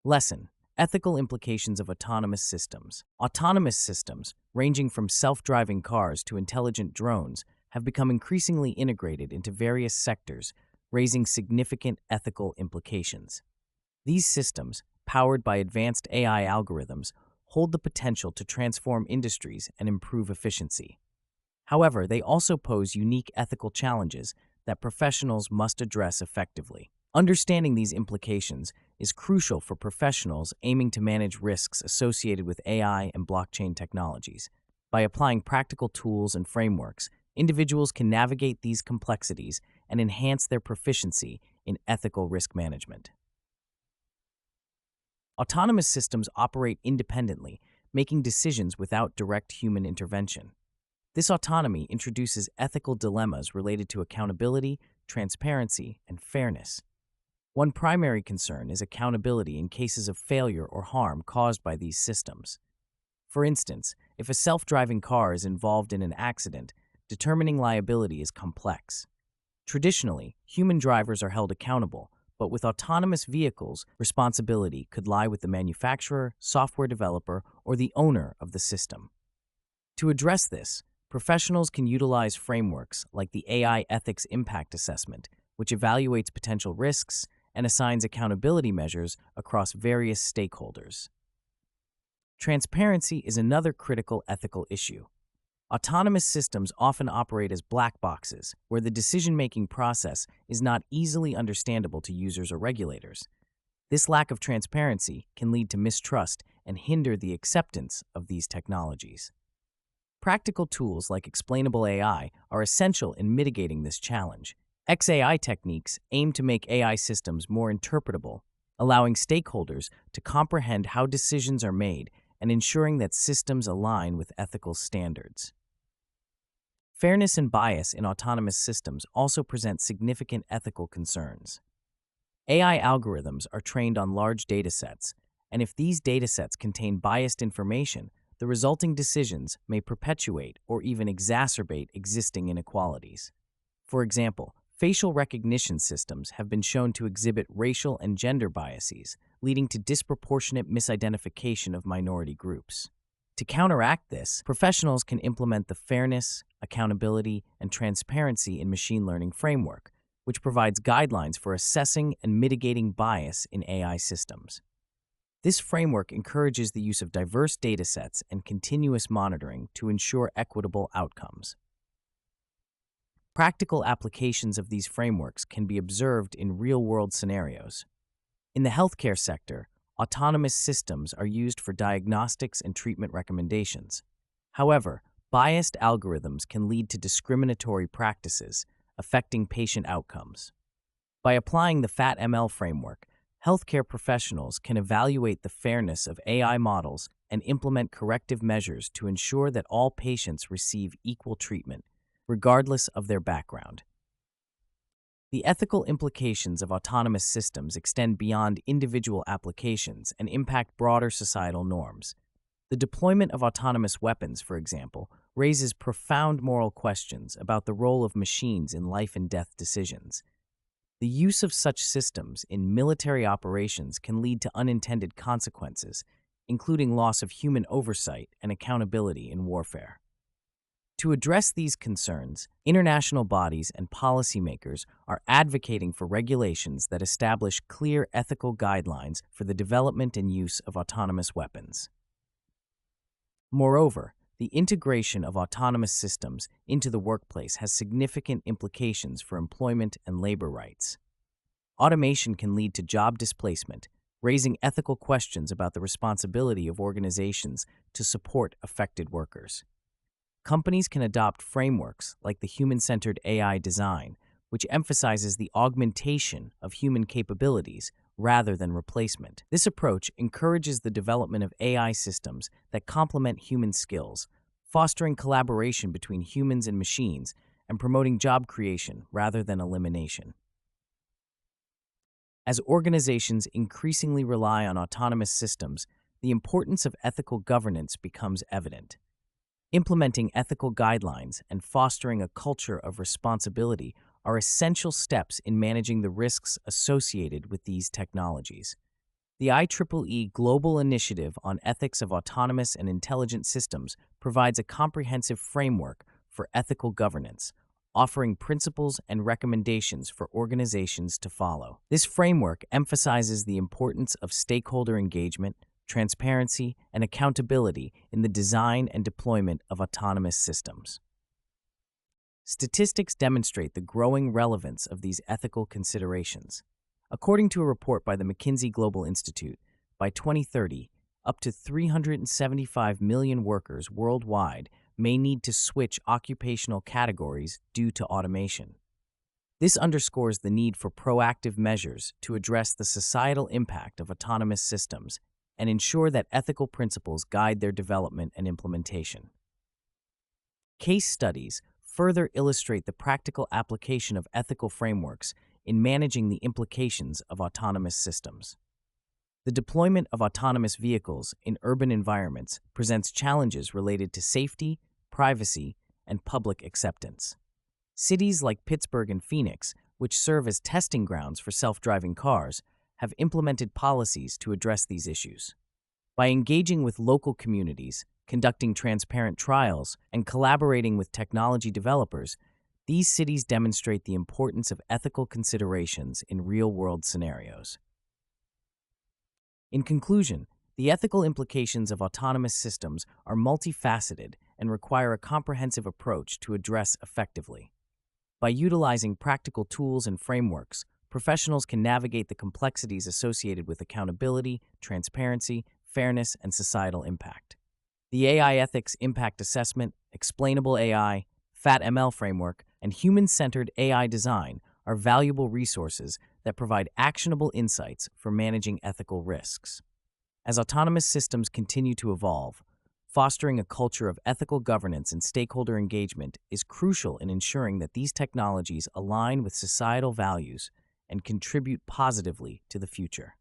Lesson: Ethical implications of autonomous systems. Autonomous systems, ranging from self-driving cars to intelligent drones, have become increasingly integrated into various sectors, raising significant ethical implications. These systems, powered by advanced AI algorithms, hold the potential to transform industries and improve efficiency. However, they also pose unique ethical challenges that professionals must address effectively. Understanding these implications is crucial for professionals aiming to manage risks associated with AI and blockchain technologies. By applying practical tools and frameworks, individuals can navigate these complexities and enhance their proficiency in ethical risk management. Autonomous systems operate independently, making decisions without direct human intervention. This autonomy introduces ethical dilemmas related to accountability, transparency, and fairness. One primary concern is accountability in cases of failure or harm caused by these systems. For instance, if a self-driving car is involved in an accident, determining liability is complex. Traditionally, human drivers are held accountable, but with autonomous vehicles, responsibility could lie with the manufacturer, software developer, or the owner of the system. To address this, professionals can utilize frameworks like the AI Ethics Impact Assessment, which evaluates potential risks and assigns accountability measures across various stakeholders. Transparency is another critical ethical issue. Autonomous systems often operate as black boxes, where the decision-making process is not easily understandable to users or regulators. This lack of transparency can lead to mistrust and hinder the acceptance of these technologies. Practical tools like explainable AI are essential in mitigating this challenge. XAI techniques aim to make AI systems more interpretable, allowing stakeholders to comprehend how decisions are made and ensuring that systems align with ethical standards. Fairness and bias in autonomous systems also present significant ethical concerns. AI algorithms are trained on large datasets, and if these datasets contain biased information, the resulting decisions may perpetuate or even exacerbate existing inequalities. For example, facial recognition systems have been shown to exhibit racial and gender biases, leading to disproportionate misidentification of minority groups. To counteract this, professionals can implement the Fairness, Accountability, and Transparency in Machine Learning framework, which provides guidelines for assessing and mitigating bias in AI systems. This framework encourages the use of diverse datasets and continuous monitoring to ensure equitable outcomes. Practical applications of these frameworks can be observed in real-world scenarios. In the healthcare sector, autonomous systems are used for diagnostics and treatment recommendations. However, biased algorithms can lead to discriminatory practices, affecting patient outcomes. By applying the FAT-ML framework, healthcare professionals can evaluate the fairness of AI models and implement corrective measures to ensure that all patients receive equal treatment, regardless of their background. The ethical implications of autonomous systems extend beyond individual applications and impact broader societal norms. The deployment of autonomous weapons, for example, raises profound moral questions about the role of machines in life and death decisions. The use of such systems in military operations can lead to unintended consequences, including loss of human oversight and accountability in warfare. To address these concerns, international bodies and policymakers are advocating for regulations that establish clear ethical guidelines for the development and use of autonomous weapons. Moreover, the integration of autonomous systems into the workplace has significant implications for employment and labor rights. Automation can lead to job displacement, raising ethical questions about the responsibility of organizations to support affected workers. Companies can adopt frameworks like the human-centered AI design, which emphasizes the augmentation of human capabilities rather than replacement. This approach encourages the development of AI systems that complement human skills, fostering collaboration between humans and machines and promoting job creation rather than elimination. As organizations increasingly rely on autonomous systems, the importance of ethical governance becomes evident. Implementing ethical guidelines and fostering a culture of responsibility are essential steps in managing the risks associated with these technologies. The IEEE Global Initiative on Ethics of Autonomous and Intelligent Systems provides a comprehensive framework for ethical governance, offering principles and recommendations for organizations to follow. This framework emphasizes the importance of stakeholder engagement, transparency, and accountability in the design and deployment of autonomous systems. Statistics demonstrate the growing relevance of these ethical considerations. According to a report by the McKinsey Global Institute, by 2030, up to 375 million workers worldwide may need to switch occupational categories due to automation. This underscores the need for proactive measures to address the societal impact of autonomous systems and ensure that ethical principles guide their development and implementation. Case studies further illustrate the practical application of ethical frameworks in managing the implications of autonomous systems. The deployment of autonomous vehicles in urban environments presents challenges related to safety, privacy, and public acceptance. Cities like Pittsburgh and Phoenix, which serve as testing grounds for self-driving cars, have implemented policies to address these issues. By engaging with local communities, conducting transparent trials, and collaborating with technology developers, these cities demonstrate the importance of ethical considerations in real-world scenarios. In conclusion, the ethical implications of autonomous systems are multifaceted and require a comprehensive approach to address effectively. By utilizing practical tools and frameworks, professionals can navigate the complexities associated with accountability, transparency, fairness, and societal impact. The AI Ethics Impact Assessment, Explainable AI, FAT-ML framework, and human-centered AI design are valuable resources that provide actionable insights for managing ethical risks. As autonomous systems continue to evolve, fostering a culture of ethical governance and stakeholder engagement is crucial in ensuring that these technologies align with societal values and contribute positively to the future.